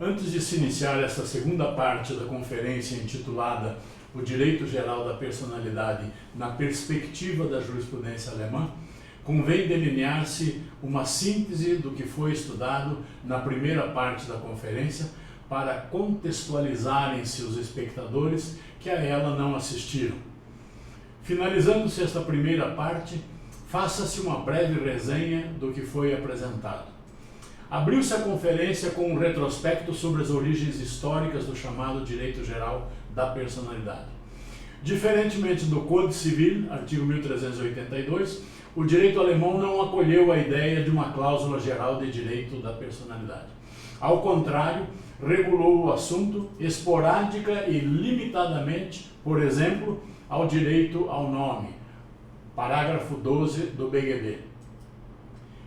Antes de se iniciar esta segunda parte da conferência intitulada O Direito Geral da Personalidade na Perspectiva da Jurisprudência Alemã, convém delinear-se uma síntese do que foi estudado na primeira parte da conferência para contextualizarem-se os espectadores que a ela não assistiram. Finalizando-se esta primeira parte, faça-se uma breve resenha do que foi apresentado. Abriu-se a conferência com um retrospecto sobre as origens históricas do chamado Direito Geral da Personalidade. Diferentemente do Código Civil, artigo 1382, o direito alemão não acolheu a ideia de uma cláusula geral de direito da personalidade. Ao contrário, regulou o assunto esporádica e limitadamente, por exemplo, ao direito ao nome, parágrafo 12 do BGB.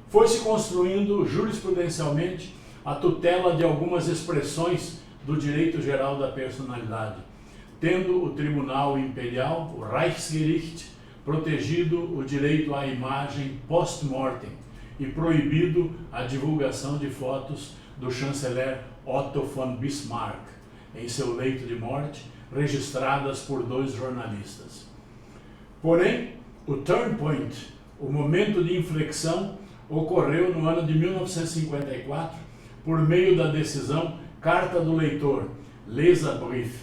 Foi-se construindo jurisprudencialmente a tutela de algumas expressões do direito geral da personalidade, tendo o Tribunal Imperial, o Reichsgericht, protegido o direito à imagem post-mortem e proibido a divulgação de fotos do chanceler Otto von Bismarck em seu leito de morte, registradas por 2 jornalistas. Porém, o turn point, o momento de inflexão, ocorreu no ano de 1954 por meio da decisão Carta do Leitor, Leserbrief,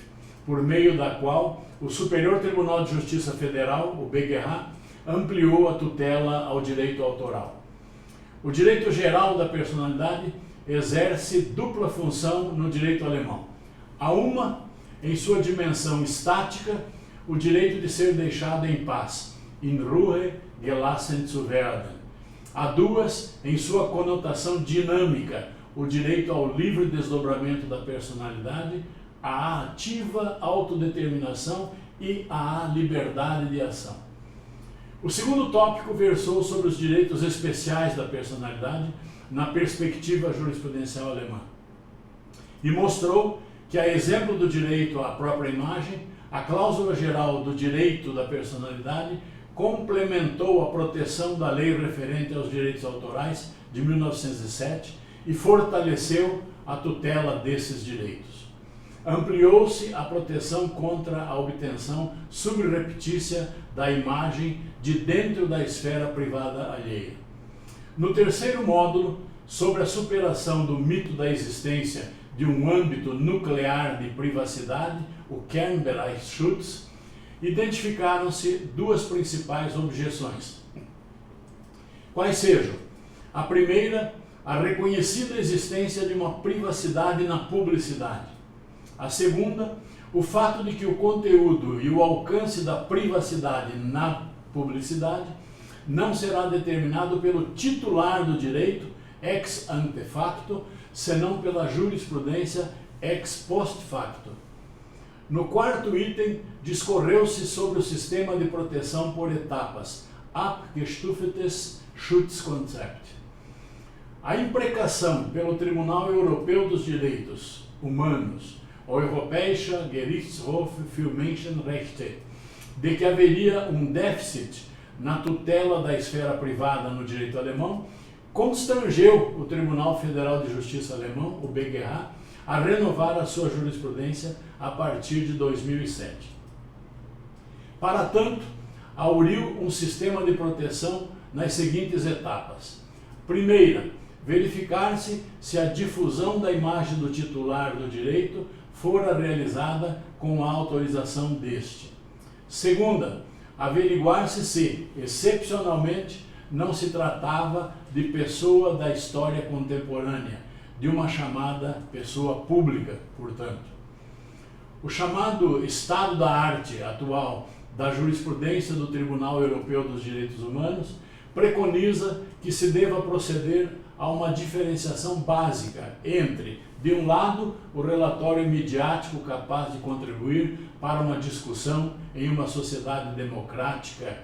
por meio da qual o Superior Tribunal de Justiça Federal, o BGH, ampliou a tutela ao direito autoral. O direito geral da personalidade exerce dupla função no direito alemão. A uma, em sua dimensão estática, o direito de ser deixado em paz, in Ruhe gelassen zu werden. A duas, em sua conotação dinâmica, o direito ao livre desdobramento da personalidade, à ativa autodeterminação e à liberdade de ação. O segundo tópico versou sobre os direitos especiais da personalidade na perspectiva jurisprudencial alemã e mostrou que, a exemplo do direito à própria imagem, a cláusula geral do direito da personalidade complementou a proteção da lei referente aos direitos autorais de 1907 e fortaleceu a tutela desses direitos. Ampliou-se a proteção contra a obtenção subreptícia da imagem de dentro da esfera privada alheia. No terceiro módulo, sobre a superação do mito da existência de um âmbito nuclear de privacidade, o Kernbereichsschutz, identificaram-se 2 principais objeções. Quais sejam? A primeira, a reconhecida existência de uma privacidade na publicidade. A segunda, o fato de que o conteúdo e o alcance da privacidade na publicidade não será determinado pelo titular do direito ex ante facto, senão pela jurisprudência ex post facto. No quarto item, discorreu-se sobre o sistema de proteção por etapas, abgestuftes Schutzkonzept. A imprecação pelo Tribunal Europeu dos Direitos Humanos, o Europäischer Gerichtshof für Menschenrechte, de que haveria um déficit na tutela da esfera privada no direito alemão, constrangeu o Tribunal Federal de Justiça alemão, o BGH, a renovar a sua jurisprudência a partir de 2007. Para tanto, auriu um sistema de proteção nas seguintes etapas. Primeira, verificar-se se a difusão da imagem do titular do direito fora realizada com a autorização deste. Segunda, averiguar-se se, excepcionalmente, não se tratava de pessoa da história contemporânea, de uma chamada pessoa pública, portanto. O chamado estado da arte atual da jurisprudência do Tribunal Europeu dos Direitos Humanos preconiza que se deva proceder a uma diferenciação básica entre, de um lado, o relatório midiático capaz de contribuir para uma discussão em uma sociedade democrática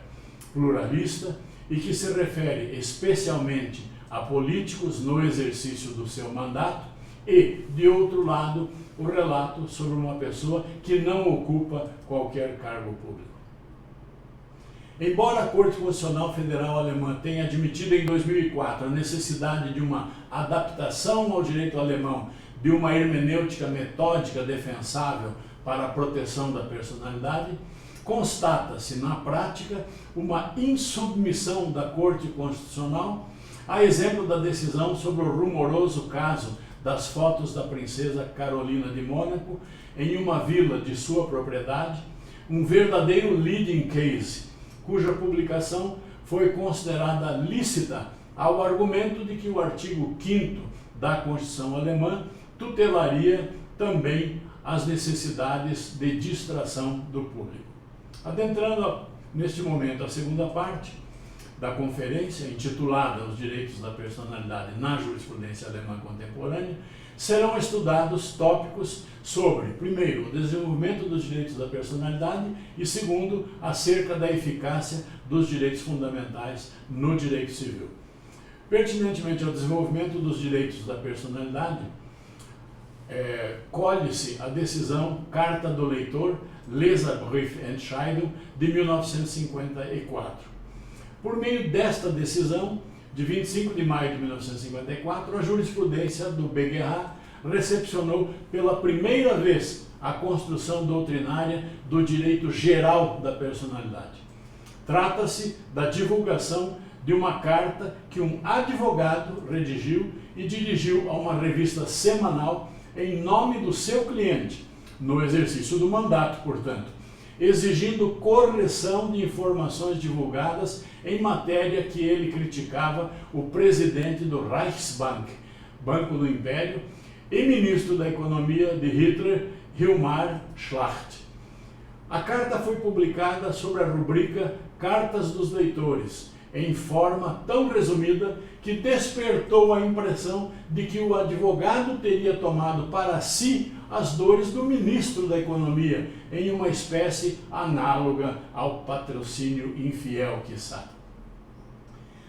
pluralista e que se refere especialmente a políticos no exercício do seu mandato, e, de outro lado, o relato sobre uma pessoa que não ocupa qualquer cargo público. Embora a Corte Constitucional Federal Alemã tenha admitido em 2004 a necessidade de uma adaptação ao direito alemão de uma hermenêutica metódica defensável para a proteção da personalidade, constata-se na prática uma insubmissão da Corte Constitucional, a exemplo da decisão sobre o rumoroso caso das fotos da princesa Carolina de Mônaco em uma vila de sua propriedade, um verdadeiro leading case, cuja publicação foi considerada lícita ao argumento de que o artigo 5º da Constituição alemã tutelaria também as necessidades de distração do público. Adentrando neste momento a segunda parte da conferência, intitulada Os Direitos da Personalidade na Jurisprudência Alemã Contemporânea, serão estudados tópicos sobre, primeiro, o desenvolvimento dos direitos da personalidade e, segundo, acerca da eficácia dos direitos fundamentais no direito civil. Pertinentemente ao desenvolvimento dos direitos da personalidade, colhe-se a decisão Carta do Leitor, Leserbriefentscheidung, de 1954. Por meio desta decisão, de 25 de maio de 1954, a jurisprudência do BGH recepcionou pela primeira vez a construção doutrinária do direito geral da personalidade. Trata-se da divulgação de uma carta que um advogado redigiu e dirigiu a uma revista semanal em nome do seu cliente, no exercício do mandato, portanto, exigindo correção de informações divulgadas em matéria que ele criticava o presidente do Reichsbank, Banco do Império, e ministro da Economia de Hitler, Hilmar Schlacht. A carta foi publicada sob a rubrica Cartas dos Leitores, em forma tão resumida que despertou a impressão de que o advogado teria tomado para si as dores do ministro da Economia, em uma espécie análoga ao patrocínio infiel, quiçá.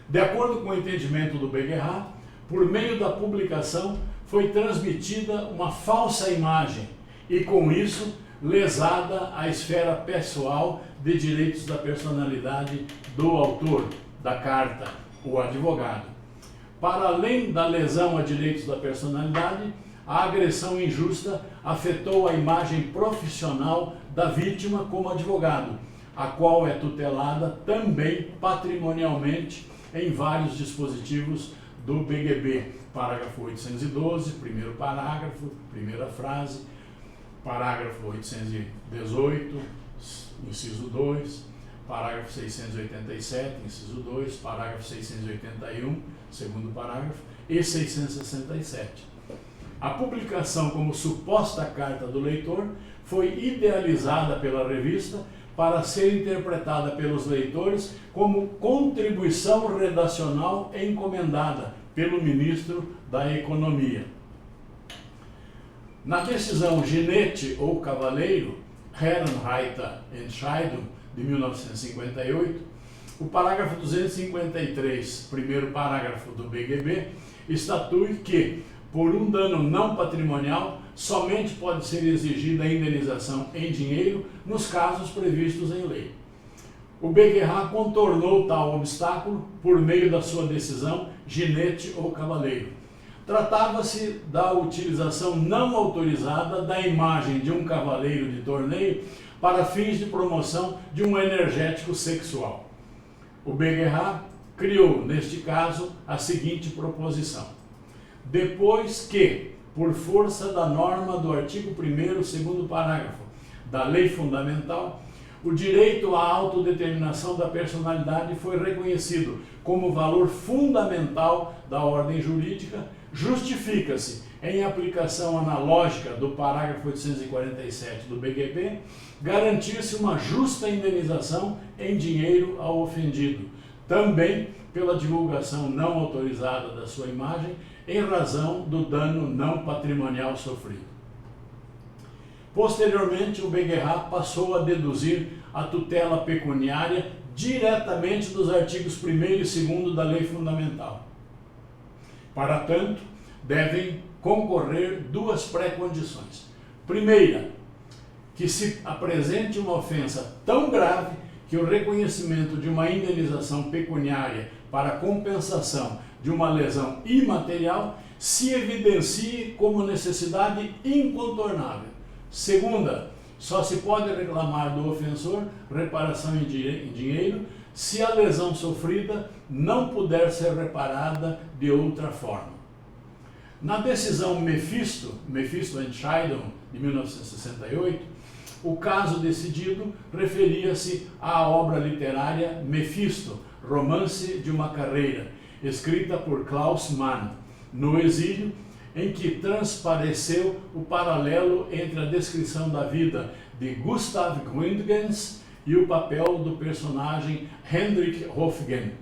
De acordo com o entendimento do BGH, por meio da publicação foi transmitida uma falsa imagem e, com isso, lesada a esfera pessoal de direitos da personalidade do autor da carta, o advogado. Para além da lesão a direitos da personalidade, a agressão injusta afetou a imagem profissional da vítima como advogado, a qual é tutelada também patrimonialmente em vários dispositivos do BGB. Parágrafo 812, primeiro parágrafo, primeira frase, parágrafo 818, inciso 2, parágrafo 687, inciso 2, parágrafo 681, segundo parágrafo, e 667. A publicação como suposta carta do leitor foi idealizada pela revista para ser interpretada pelos leitores como contribuição redacional encomendada pelo ministro da Economia. Na decisão Ginete ou Cavaleiro, Herrenreiterentscheidung, de 1958, o parágrafo 253, primeiro parágrafo do BGB, estatui que, por um dano não patrimonial, somente pode ser exigida a indenização em dinheiro nos casos previstos em lei. O BGH contornou tal obstáculo por meio da sua decisão Ginete ou Cavaleiro. Tratava-se da utilização não autorizada da imagem de um cavaleiro de torneio para fins de promoção de um energético sexual. O BGH criou, neste caso, a seguinte proposição: depois que, por força da norma do artigo 1º, segundo parágrafo da Lei Fundamental, o direito à autodeterminação da personalidade foi reconhecido como valor fundamental da ordem jurídica, justifica-se, em aplicação analógica do parágrafo 847 do BGB, garantir-se uma justa indenização em dinheiro ao ofendido, também pela divulgação não autorizada da sua imagem, em razão do dano não patrimonial sofrido. Posteriormente, o BGH passou a deduzir a tutela pecuniária diretamente dos artigos 1º e 2º da Lei Fundamental. Para tanto, devem concorrer duas pré-condições. Primeira, que se apresente uma ofensa tão grave que o reconhecimento de uma indenização pecuniária para compensação de uma lesão imaterial se evidencie como necessidade incontornável. Segunda, só se pode reclamar do ofensor reparação em dinheiro se a lesão sofrida não puder ser reparada de outra forma. Na decisão Mephisto-Entscheidung, de 1968, o caso decidido referia-se à obra literária Mephisto, Romance de uma Carreira, escrita por Klaus Mann, no exílio, em que transpareceu o paralelo entre a descrição da vida de Gustav Gründgens e o papel do personagem Hendrik Hofgen.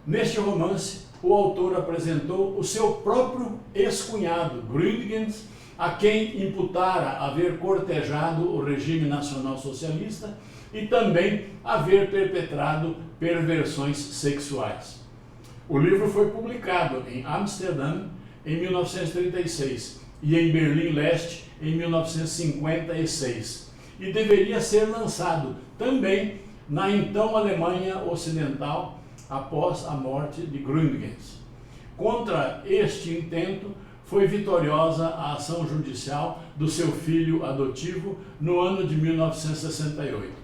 Neste romance, o autor apresentou o seu próprio ex-cunhado, Gründgens, a quem imputara haver cortejado o regime nacional-socialista e também haver perpetrado perversões sexuais. O livro foi publicado em Amsterdã em 1936 e em Berlim-Leste em 1956 e deveria ser lançado também na então Alemanha Ocidental após a morte de Gründgens. Contra este intento foi vitoriosa a ação judicial do seu filho adotivo no ano de 1968.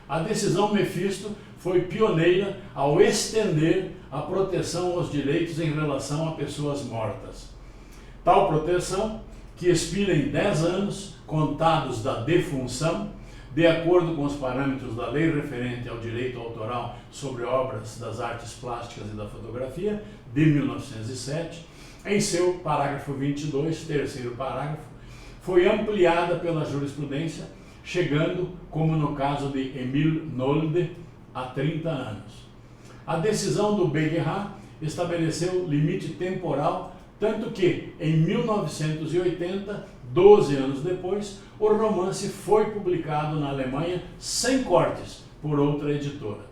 A decisão Mephisto foi pioneira ao estender a proteção aos direitos em relação a pessoas mortas. Tal proteção, que expira em 10 anos, contados da defunção, de acordo com os parâmetros da lei referente ao direito autoral sobre obras das artes plásticas e da fotografia, de 1907, em seu parágrafo 22, terceiro parágrafo, foi ampliada pela jurisprudência, chegando, como no caso de Emil Nolde, a 30 anos. A decisão do BGH estabeleceu limite temporal, tanto que, em 1980, 12 anos depois, o romance foi publicado na Alemanha sem cortes por outra editora.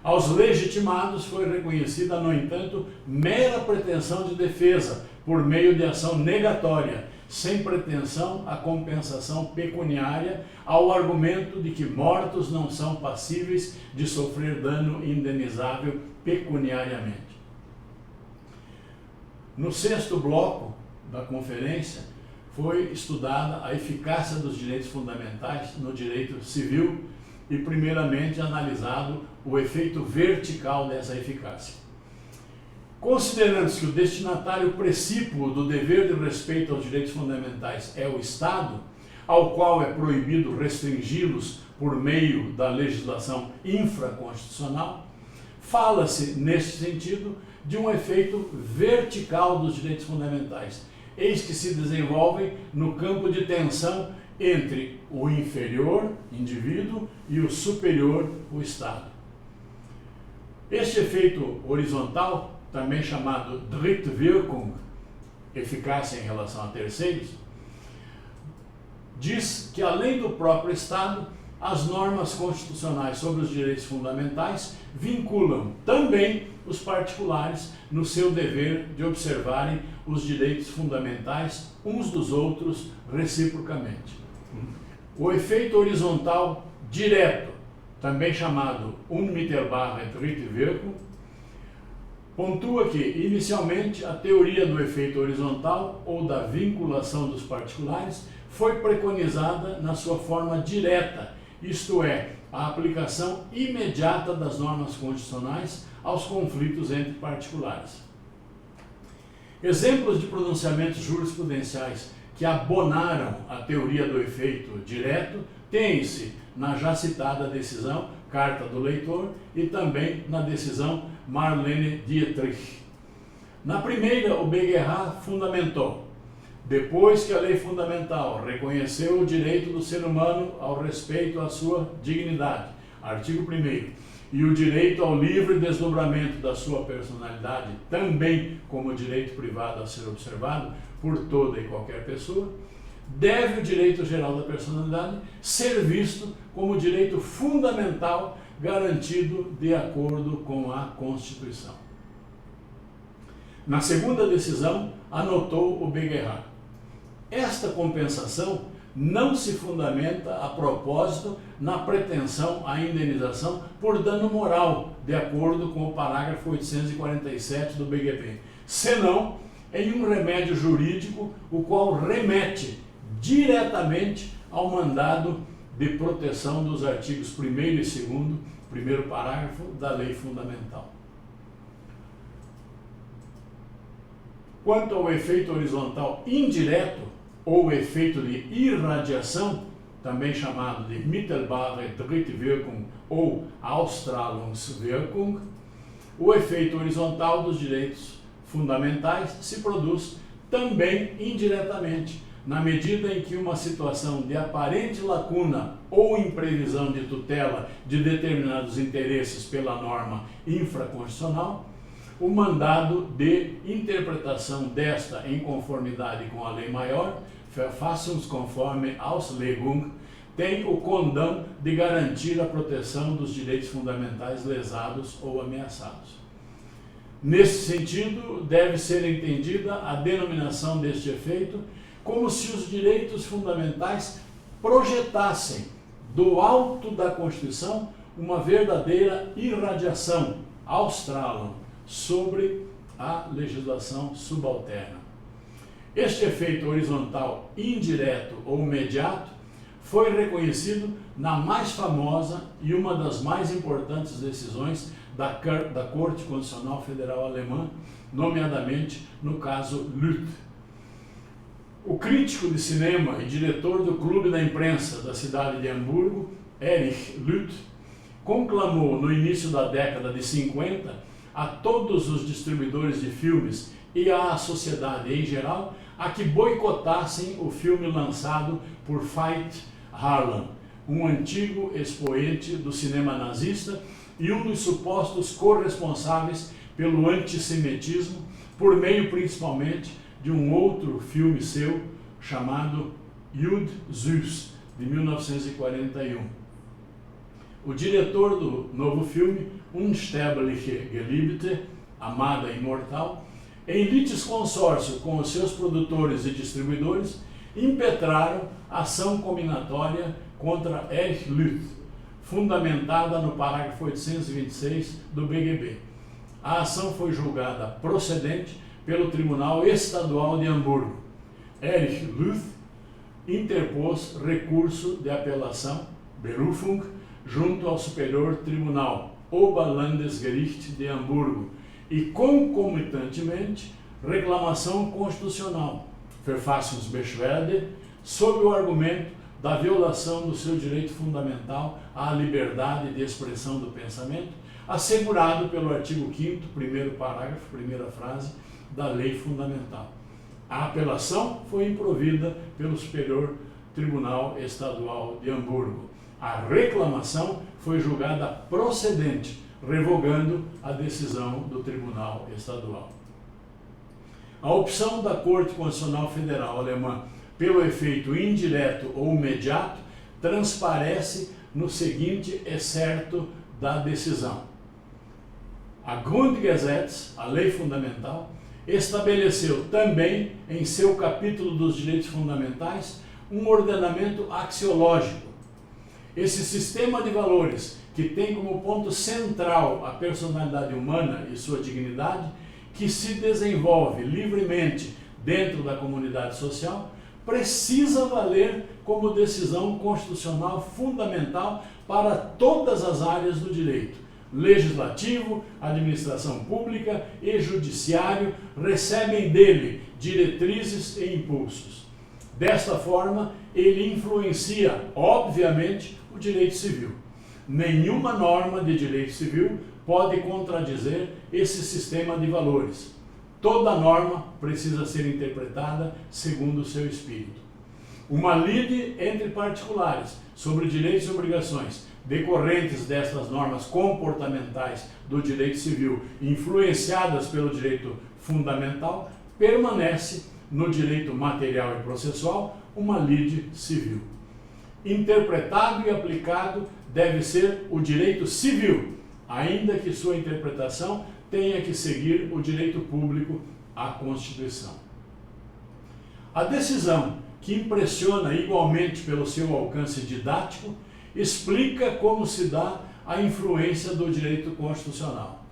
Aos legitimados foi reconhecida, no entanto, mera pretensão de defesa por meio de ação negatória, sem pretensão à compensação pecuniária, ao argumento de que mortos não são passíveis de sofrer dano indenizável pecuniariamente. No sexto bloco da conferência, foi estudada a eficácia dos direitos fundamentais no direito civil e, primeiramente, analisado o efeito vertical dessa eficácia. Considerando-se que o destinatário precípuo do dever de respeito aos direitos fundamentais é o Estado, ao qual é proibido restringi-los por meio da legislação infraconstitucional, fala-se, neste sentido, de um efeito vertical dos direitos fundamentais, eis que se desenvolvem no campo de tensão entre o inferior, indivíduo, e o superior, o Estado. Este efeito horizontal, também chamado Drittwirkung, eficácia em relação a terceiros, diz que, além do próprio Estado, as normas constitucionais sobre os direitos fundamentais vinculam também os particulares no seu dever de observarem os direitos fundamentais uns dos outros reciprocamente. O efeito horizontal direto, também chamado unmittelbare Drittwirkung, pontua que, inicialmente, a teoria do efeito horizontal ou da vinculação dos particulares foi preconizada na sua forma direta, isto é, a aplicação imediata das normas constitucionais aos conflitos entre particulares. Exemplos de pronunciamentos jurisprudenciais que abonaram a teoria do efeito direto têm-se na já citada decisão Carta do Leitor e também na decisão Marlene Dietrich. Na primeira, o BGH fundamentou: depois que a lei fundamental reconheceu o direito do ser humano ao respeito à sua dignidade, artigo 1º, e o direito ao livre desdobramento da sua personalidade, também como direito privado a ser observado por toda e qualquer pessoa, deve o direito geral da personalidade ser visto como direito fundamental garantido de acordo com a Constituição. Na segunda decisão, anotou o BGH: esta compensação não se fundamenta a propósito na pretensão à indenização por dano moral, de acordo com o parágrafo 847 do BGP, senão em um remédio jurídico, o qual remete diretamente ao mandado de proteção dos artigos 1º e 2º, primeiro parágrafo da Lei Fundamental. Quanto ao efeito horizontal indireto, ou efeito de irradiação, também chamado de mittelbare Drittwirkung ou Ausstrahlungswirkung, o efeito horizontal dos direitos fundamentais se produz também indiretamente, na medida em que uma situação de aparente lacuna ou imprevisão de tutela de determinados interesses pela norma infraconstitucional, o mandado de interpretação desta em conformidade com a lei maior, Verfassungskonforme Auslegung, tem o condão de garantir a proteção dos direitos fundamentais lesados ou ameaçados. Nesse sentido, deve ser entendida a denominação deste efeito como se os direitos fundamentais projetassem do alto da Constituição uma verdadeira irradiação, Ausstrahlung, sobre a legislação subalterna. Este efeito horizontal indireto ou imediato foi reconhecido na mais famosa e uma das mais importantes decisões da Corte Constitucional Federal Alemã, nomeadamente no caso Lüth. O crítico de cinema e diretor do Clube da Imprensa da cidade de Hamburgo, Erich Lüth, conclamou no início da década de 50 a todos os distribuidores de filmes e à sociedade em geral a que boicotassem o filme lançado por Veit Harlan, um antigo expoente do cinema nazista e um dos supostos corresponsáveis pelo antissemitismo, por meio principalmente de um outro filme seu chamado Jude Süß, de 1941. O diretor do novo filme, Unsterbliche Geliebte, Amada Imortal, em litisconsórcio com os seus produtores e distribuidores, impetraram ação cominatória contra Erich Lüth, fundamentada no parágrafo 826 do BGB. A ação foi julgada procedente pelo Tribunal Estadual de Hamburgo. Erich Lüth interpôs recurso de apelação, Berufung, junto ao Superior Tribunal, Oberlandesgericht de Hamburgo, e concomitantemente reclamação constitucional, Verfassungsbeschwerde, sob o argumento da violação do seu direito fundamental à liberdade de expressão do pensamento, assegurado pelo artigo 5º, primeiro parágrafo, primeira frase, da Lei Fundamental. A apelação foi improvida pelo Superior Tribunal Estadual de Hamburgo. A reclamação foi julgada procedente, revogando a decisão do Tribunal Estadual. A opção da Corte Constitucional Federal Alemã pelo efeito indireto ou imediato transparece no seguinte excerto da decisão. A Grundgesetz, a Lei Fundamental, estabeleceu também, em seu capítulo dos direitos fundamentais, um ordenamento axiológico. Esse sistema de valores, que tem como ponto central a personalidade humana e sua dignidade, que se desenvolve livremente dentro da comunidade social, precisa valer como decisão constitucional fundamental para todas as áreas do direito. Legislativo, administração pública e judiciário recebem dele diretrizes e impulsos. Desta forma, ele influencia, obviamente, o direito civil. Nenhuma norma de direito civil pode contradizer esse sistema de valores. Toda norma precisa ser interpretada segundo o seu espírito. Uma lide entre particulares sobre direitos e obrigações decorrentes destas normas comportamentais do direito civil, influenciadas pelo direito fundamental, permanece no direito material e processual uma lide civil. Interpretado e aplicado deve ser o direito civil, ainda que sua interpretação tenha que seguir o direito público, a Constituição. A decisão, que impressiona igualmente pelo seu alcance didático, explica como se dá a influência do direito constitucional.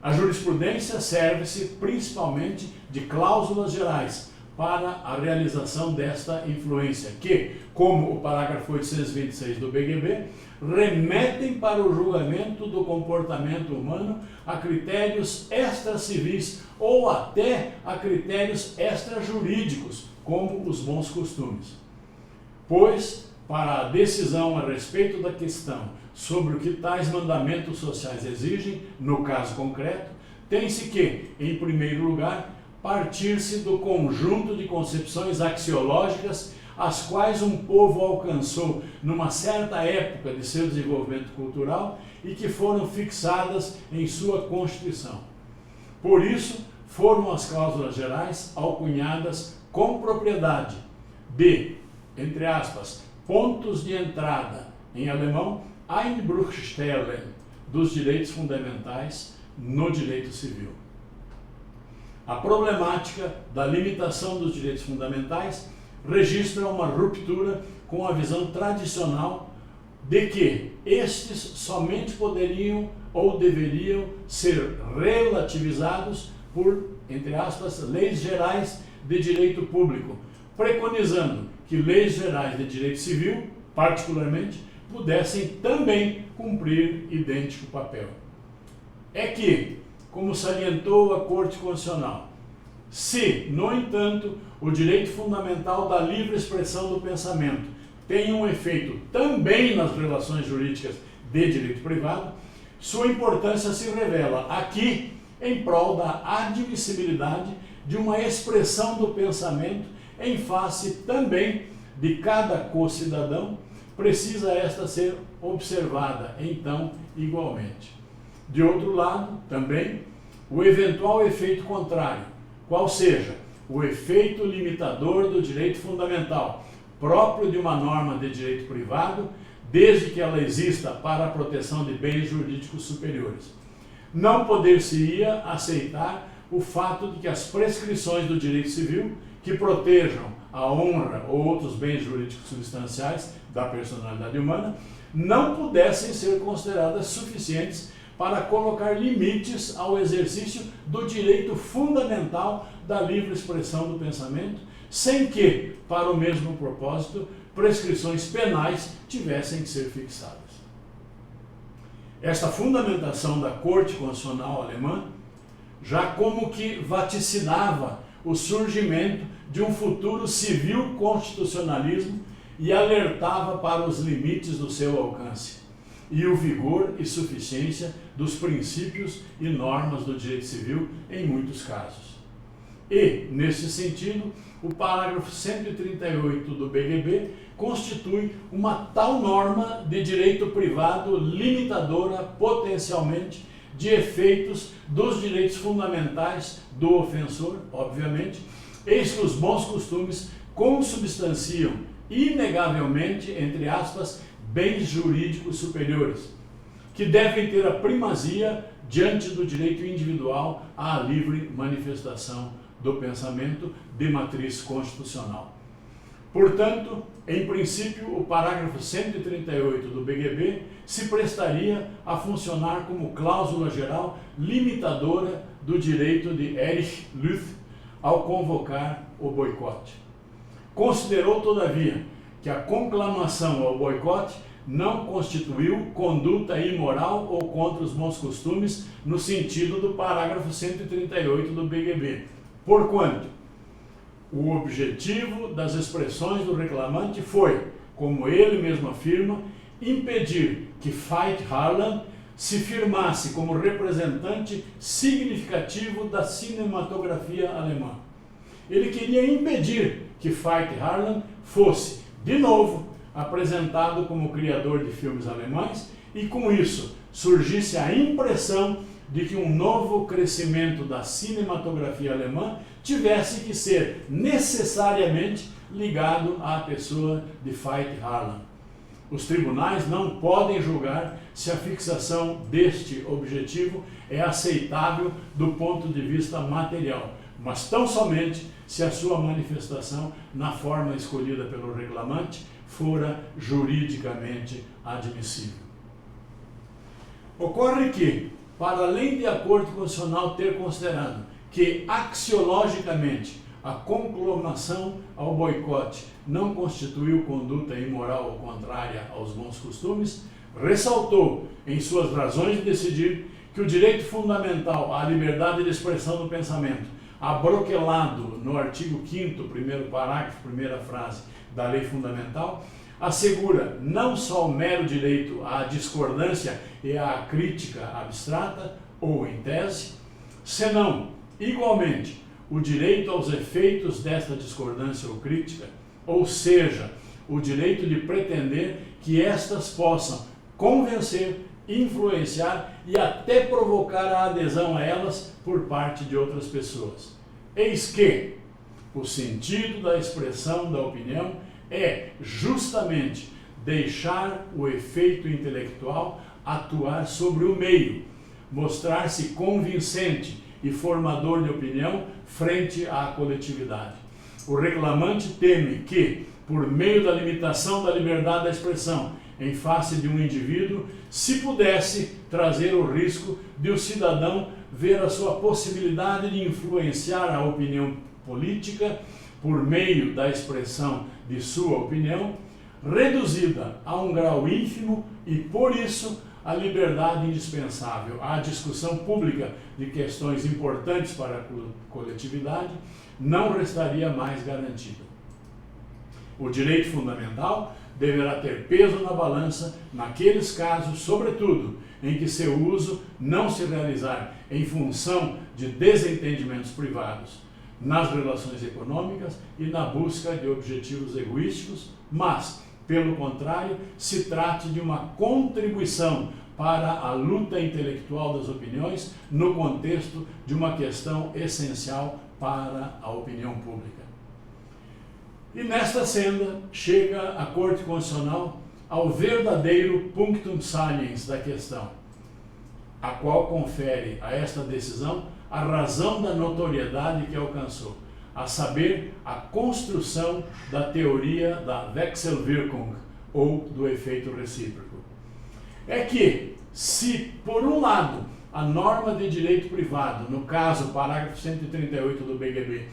A jurisprudência serve-se principalmente de cláusulas gerais para a realização desta influência, que, como o parágrafo 826 do BGB, remetem para o julgamento do comportamento humano a critérios extracivis ou até a critérios extrajurídicos, como os bons costumes. Pois, para a decisão a respeito da questão sobre o que tais mandamentos sociais exigem, no caso concreto, tem-se que, em primeiro lugar, partir-se do conjunto de concepções axiológicas as quais um povo alcançou numa certa época de seu desenvolvimento cultural e que foram fixadas em sua Constituição. Por isso, foram as cláusulas gerais alcunhadas com propriedade de, entre aspas, pontos de entrada, em alemão, Einbruchstellen, dos direitos fundamentais no direito civil. A problemática da limitação dos direitos fundamentais registra uma ruptura com a visão tradicional de que estes somente poderiam ou deveriam ser relativizados por, entre aspas, leis gerais de direito público, preconizando que leis gerais de direito civil, particularmente, pudessem também cumprir idêntico papel. É que, como salientou a Corte Constitucional, se, no entanto, o direito fundamental da livre expressão do pensamento tem um efeito também nas relações jurídicas de direito privado, sua importância se revela aqui em prol da admissibilidade de uma expressão do pensamento em face também de cada co-cidadão, precisa esta ser observada, então, igualmente. De outro lado, também, o eventual efeito contrário, qual seja o efeito limitador do direito fundamental, próprio de uma norma de direito privado, desde que ela exista para a proteção de bens jurídicos superiores. Não poder-se-ia aceitar o fato de que as prescrições do direito civil, que protejam a honra ou outros bens jurídicos substanciais da personalidade humana, não pudessem ser consideradas suficientes para colocar limites ao exercício do direito fundamental da livre expressão do pensamento, sem que, para o mesmo propósito, prescrições penais tivessem que ser fixadas. Esta fundamentação da Corte Constitucional alemã já como que vaticinava o surgimento de um futuro civil constitucionalismo e alertava para os limites do seu alcance e o vigor e suficiência dos princípios e normas do direito civil em muitos casos. E, nesse sentido, o parágrafo 138 do BGB constitui uma tal norma de direito privado limitadora potencialmente de efeitos dos direitos fundamentais do ofensor, obviamente, eis que os bons costumes consubstanciam inegavelmente, entre aspas, bens jurídicos superiores, que devem ter a primazia diante do direito individual à livre manifestação do pensamento de matriz constitucional. Portanto, em princípio, o parágrafo 138 do BGB se prestaria a funcionar como cláusula geral limitadora do direito de Erich Luth ao convocar o boicote. Considerou, todavia, que a conclamação ao boicote não constituiu conduta imoral ou contra os bons costumes no sentido do parágrafo 138 do BGB, porquanto o objetivo das expressões do reclamante foi, como ele mesmo afirma, impedir que Veit Harlan se firmasse como representante significativo da cinematografia alemã. Ele queria impedir que Veit Harlan fosse, de novo, apresentado como criador de filmes alemães e, com isso, surgisse a impressão de que um novo crescimento da cinematografia alemã tivesse que ser necessariamente ligado à pessoa de Veit Harlan. Os tribunais não podem julgar se a fixação deste objetivo é aceitável do ponto de vista material, mas tão somente se a sua manifestação, na forma escolhida pelo reclamante, fora juridicamente admissível. Ocorre que, para além de a Corte Constitucional ter considerado que axiologicamente a conclamação ao boicote não constituiu conduta imoral ou contrária aos bons costumes, ressaltou em suas razões de decidir que o direito fundamental à liberdade de expressão do pensamento, abroquelado no artigo 5º, primeiro parágrafo, primeira frase da Lei Fundamental, assegura não só o mero direito à discordância e à crítica abstrata ou em tese, senão, igualmente, o direito aos efeitos desta discordância ou crítica, ou seja, o direito de pretender que estas possam convencer, influenciar e até provocar a adesão a elas por parte de outras pessoas. Eis que o sentido da expressão da opinião é justamente deixar o efeito intelectual atuar sobre o meio, mostrar-se convincente e formador de opinião frente à coletividade. O reclamante teme que, por meio da limitação da liberdade da expressão em face de um indivíduo, se pudesse trazer o risco de o cidadão ver a sua possibilidade de influenciar a opinião política por meio da expressão de sua opinião, reduzida a um grau ínfimo e, por isso, a liberdade indispensável à discussão pública de questões importantes para a coletividade não restaria mais garantida. O direito fundamental deverá ter peso na balança naqueles casos, sobretudo, em que seu uso não se realizar em função de desentendimentos privados, nas relações econômicas e na busca de objetivos egoísticos, mas, pelo contrário, se trate de uma contribuição para a luta intelectual das opiniões no contexto de uma questão essencial para a opinião pública. E nesta senda chega a Corte Constitucional ao verdadeiro punctum saliens da questão, a qual confere a esta decisão a razão da notoriedade que alcançou, a saber, a construção da teoria da Wechselwirkung, ou do efeito recíproco. É que, se, por um lado, a norma de direito privado, no caso, parágrafo 138 do BGB,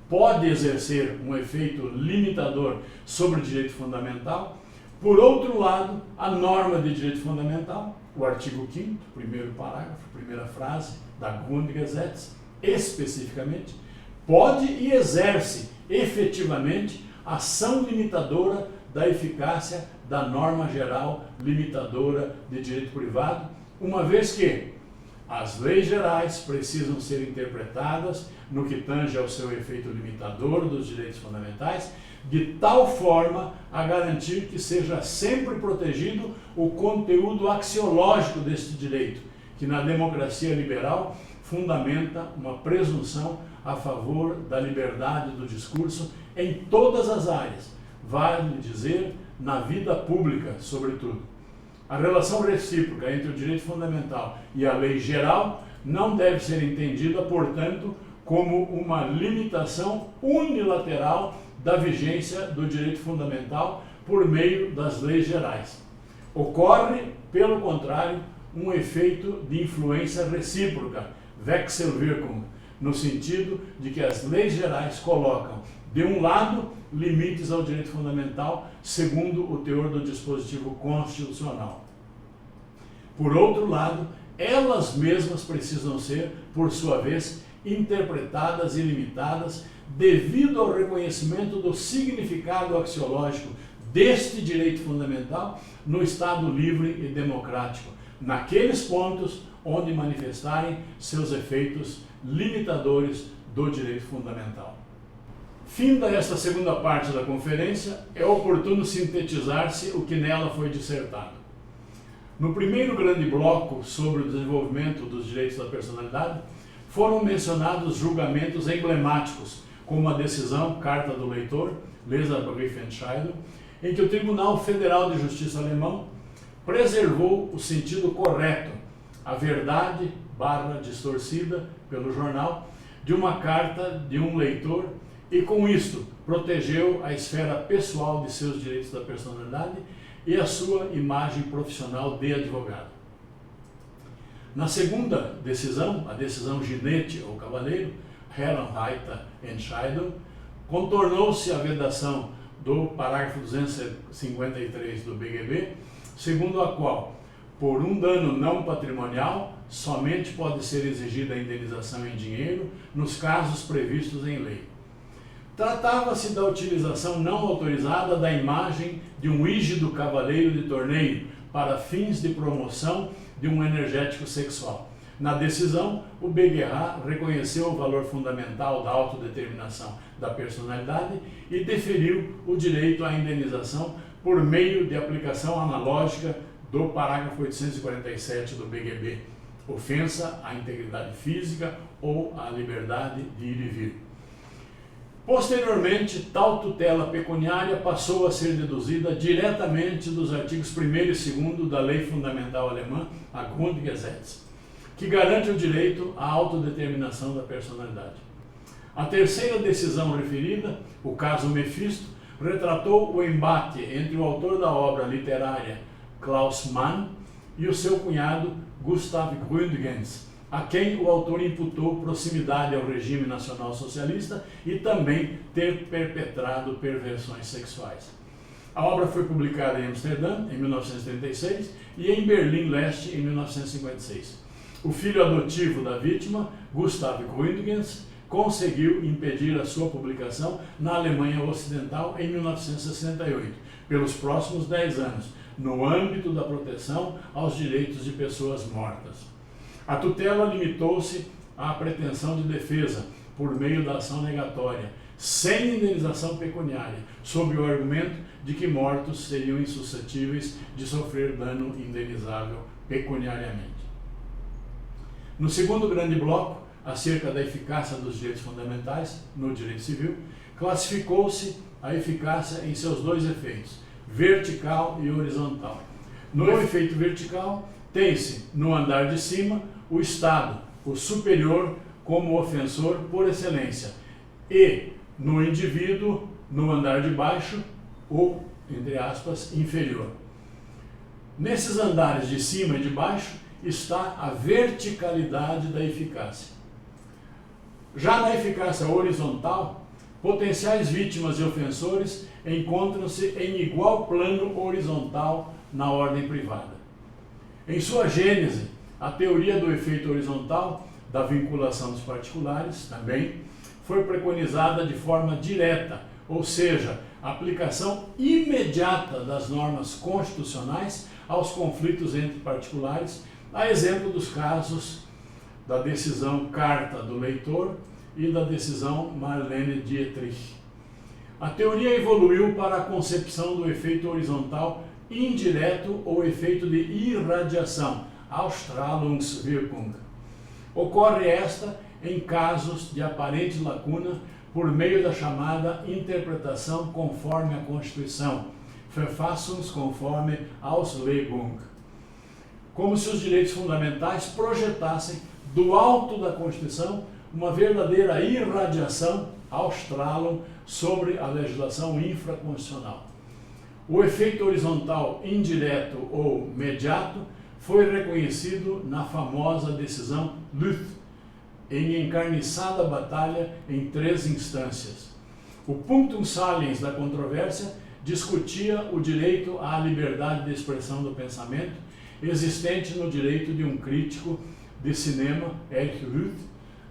pode exercer um efeito limitador sobre o direito fundamental, por outro lado, a norma de direito fundamental, o artigo 5º, primeiro parágrafo, primeira frase da Grundgesetz, especificamente, pode e exerce efetivamente ação limitadora da eficácia da norma geral limitadora de direito privado, uma vez que as leis gerais precisam ser interpretadas no que tange ao seu efeito limitador dos direitos fundamentais, de tal forma a garantir que seja sempre protegido o conteúdo axiológico deste direito, que na democracia liberal fundamenta uma presunção a favor da liberdade do discurso em todas as áreas, vale dizer, na vida pública, sobretudo. A relação recíproca entre o direito fundamental e a lei geral não deve ser entendida, portanto, como uma limitação unilateral da vigência do direito fundamental por meio das leis gerais. Ocorre, pelo contrário, um efeito de influência recíproca, Wechselwirkung, no sentido de que as leis gerais colocam, de um lado, limites ao direito fundamental, segundo o teor do dispositivo constitucional. Por outro lado, elas mesmas precisam ser, por sua vez, interpretadas e limitadas devido ao reconhecimento do significado axiológico deste direito fundamental no Estado livre e democrático, naqueles pontos onde manifestarem seus efeitos limitadores do direito fundamental. Finda esta segunda parte da conferência, é oportuno sintetizar-se o que nela foi dissertado. No primeiro grande bloco sobre o desenvolvimento dos direitos da personalidade, foram mencionados julgamentos emblemáticos, como a decisão Carta do Leitor, Leserbriefentscheidung, em que o Tribunal Federal de Justiça alemão preservou o sentido correto, a verdade distorcida pelo jornal, de uma carta de um leitor e, com isto, protegeu a esfera pessoal de seus direitos da personalidade e a sua imagem profissional de advogado. Na segunda decisão, a decisão ginete ou cavaleiro, Herrenreiter Entscheidung, contornou-se a vedação do parágrafo 253 do BGB, segundo a qual, por um dano não patrimonial, somente pode ser exigida a indenização em dinheiro nos casos previstos em lei. Tratava-se da utilização não autorizada da imagem de um rígido cavaleiro de torneio para fins de promoção de um energético sexual. Na decisão, o BGH reconheceu o valor fundamental da autodeterminação da personalidade e deferiu o direito à indenização por meio de aplicação analógica do parágrafo 847 do BGB, ofensa à integridade física ou à liberdade de ir e vir. Posteriormente, tal tutela pecuniária passou a ser deduzida diretamente dos artigos 1º e 2º da Lei Fundamental Alemã, a Grundgesetz, que garante o direito à autodeterminação da personalidade. A terceira decisão referida, o caso Mephisto, retratou o embate entre o autor da obra literária Klaus Mann e o seu cunhado Gustav Gründgens, a quem o autor imputou proximidade ao regime nacional-socialista e também ter perpetrado perversões sexuais. A obra foi publicada em Amsterdã, em 1936, e em Berlim-Leste, em 1956. O filho adotivo da vítima, Gustav Gründgens, conseguiu impedir a sua publicação na Alemanha Ocidental em 1968, pelos próximos 10 anos, no âmbito da proteção aos direitos de pessoas mortas. A tutela limitou-se à pretensão de defesa por meio da ação negatória, sem indenização pecuniária, sob o argumento de que mortos seriam insuscetíveis de sofrer dano indenizável pecuniariamente. No segundo grande bloco, acerca da eficácia dos direitos fundamentais no direito civil, classificou-se a eficácia em seus dois efeitos, vertical e horizontal. No efeito vertical, tem-se, no andar de cima, o Estado, o superior, como ofensor por excelência, e, no indivíduo, no andar de baixo, o, entre aspas, inferior. Nesses andares de cima e de baixo está a verticalidade da eficácia. Já na eficácia horizontal, potenciais vítimas e ofensores encontram-se em igual plano horizontal na ordem privada. Em sua gênese, a teoria do efeito horizontal, da vinculação dos particulares, também, foi preconizada de forma direta, ou seja, a aplicação imediata das normas constitucionais aos conflitos entre particulares, a exemplo dos casos da decisão Carta do Leitor e da decisão Marlene Dietrich. A teoria evoluiu para a concepção do efeito horizontal indireto ou efeito de irradiação, Ausstrahlungswirkung. Ocorre esta em casos de aparente lacuna por meio da chamada interpretação conforme a Constituição, Verfassungskonforme Auslegung, como se os direitos fundamentais projetassem do alto da Constituição uma verdadeira irradiação, Ausstrahlung, sobre a legislação infraconstitucional. O efeito horizontal indireto ou mediato foi reconhecido na famosa decisão Luth, em encarniçada batalha em 3 instâncias. O punctum saliens da controvérsia discutia o direito à liberdade de expressão do pensamento existente no direito de um crítico de cinema, Erich Ruth,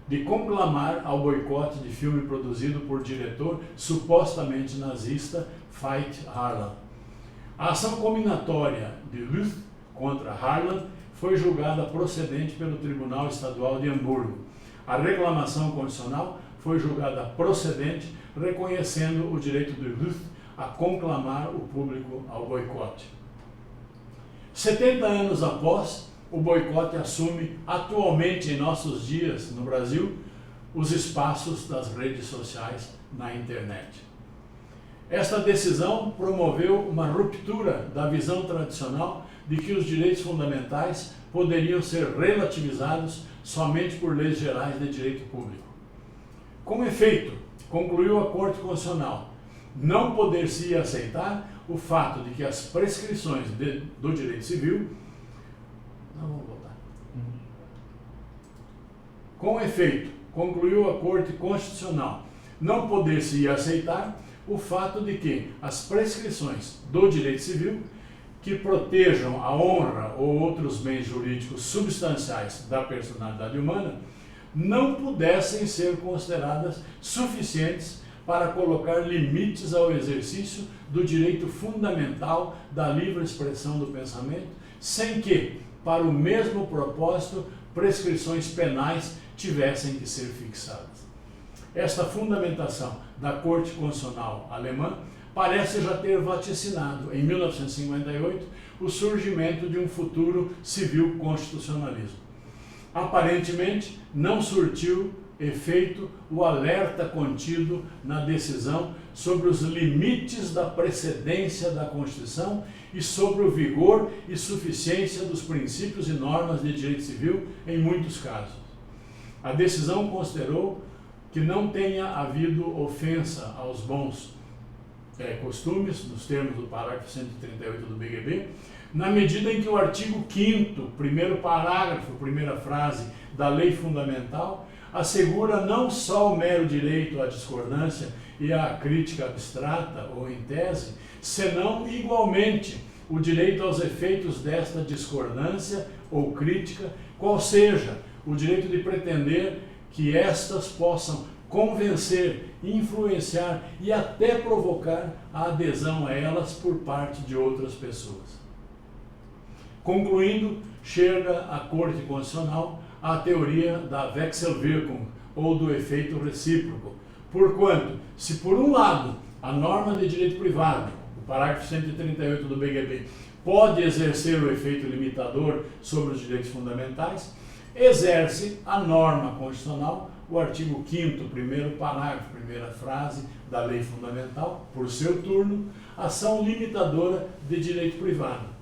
de conclamar ao boicote de filme produzido por diretor supostamente nazista, Veit Harlan. A ação combinatória de Luth contra Harlan foi julgada procedente pelo Tribunal Estadual de Hamburgo. A reclamação constitucional foi julgada procedente, reconhecendo o direito de Luth a conclamar o público ao boicote. 70 anos após, o boicote assume atualmente em nossos dias, no Brasil, os espaços das redes sociais na internet. Esta decisão promoveu uma ruptura da visão tradicional de que os direitos fundamentais poderiam ser relativizados somente por leis gerais de direito público. Com efeito, concluiu a Corte Constitucional, não poder-se aceitar o fato de que as prescrições do direito civil... Não, vamos voltar. Com efeito, concluiu a Corte Constitucional não poder-se aceitar o fato de que as prescrições do direito civil que protejam a honra ou outros bens jurídicos substanciais da personalidade humana não pudessem ser consideradas suficientes para colocar limites ao exercício do direito fundamental da livre expressão do pensamento, sem que, para o mesmo propósito, prescrições penais tivessem que ser fixadas. Esta fundamentação da Corte Constitucional alemã parece já ter vaticinado, em 1958, o surgimento de um futuro civil constitucionalismo. Aparentemente, não surtiu efeito o alerta contido na decisão sobre os limites da precedência da Constituição e sobre o vigor e suficiência dos princípios e normas de direito civil em muitos casos. A decisão considerou que não tenha havido ofensa aos bons costumes, nos termos do parágrafo 138 do BGB, na medida em que o artigo 5º, primeiro parágrafo, primeira frase da Lei Fundamental, assegura não só o mero direito à discordância e à crítica abstrata ou em tese, senão igualmente o direito aos efeitos desta discordância ou crítica, qual seja o direito de pretender que estas possam convencer, influenciar e até provocar a adesão a elas por parte de outras pessoas. Concluindo, chega a Corte Constitucional à teoria da Wechselwirkung, ou do efeito recíproco, porquanto, se por um lado a norma de direito privado, o parágrafo 138 do BGB, pode exercer o efeito limitador sobre os direitos fundamentais, exerce a norma constitucional, o artigo 5º, primeiro parágrafo, primeira frase da Lei Fundamental, por seu turno, ação limitadora de direito privado.